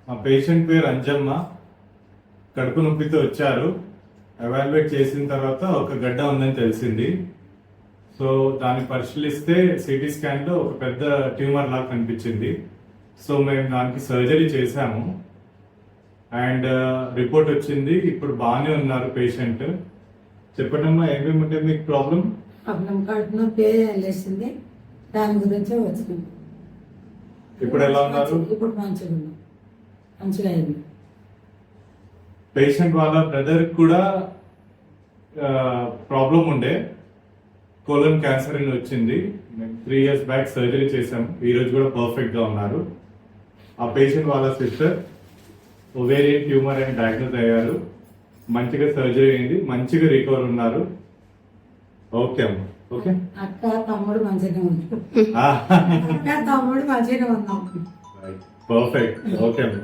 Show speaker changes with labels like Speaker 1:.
Speaker 1: మా పేషెంట్ పేరు అంజమ్మ. కడుపు నొప్పితో వచ్చారు. ఎవాల్యుయేట్ చేసిన తర్వాత ఒక గడ్డ ఉందని తెలిసింది. సో దాన్ని పరిశీలిస్తే సిటీ స్కాన్ లో ఒక పెద్ద ట్యూమర్ లాగా కనిపించింది. సో మేము దానికి సర్జరీ చేశాము అండ్ రిపోర్ట్ వచ్చింది. ఇప్పుడు బాగానే ఉన్నారు పేషెంట్. చెప్పండమ్మా, ఏమేమి ఉంటాయి మీకు ప్రాబ్లం?
Speaker 2: కడుపు నొప్పి లేచింది, దాని గురించి వచ్చింది.
Speaker 1: ఇప్పుడు ఎలా ఉన్నారు?
Speaker 2: ఇప్పుడు మంచిగా అయింది.
Speaker 1: పేషెంట్ వాళ్ళ బ్రదర్ కూడా ప్రాబ్లం ఉండే, కోలన్ క్యాన్సర్ అని వచ్చింది. 3 years బ్యాక్ సర్జరీ చేశాం. ఈ రోజు కూడా పర్ఫెక్ట్ గా ఉన్నారు. ఆ పేషెంట్ వాళ్ళ సిస్టర్ ఒవేరియన్ ట్యూమర్ అని డయాగ్నోస్ అయ్యారు. మంచిగా సర్జరీ అయింది, మంచిగా రికవర్ ఉన్నారు. ఓకే అమ్మ. ఓకే,
Speaker 2: అక్క తమ్ముడు మంచిగా ఉన్నాడు. అక్క తమ్ముడు మంచిగా ఉన్నాం.
Speaker 1: పర్ఫెక్ట్. ఓకే అమ్మ.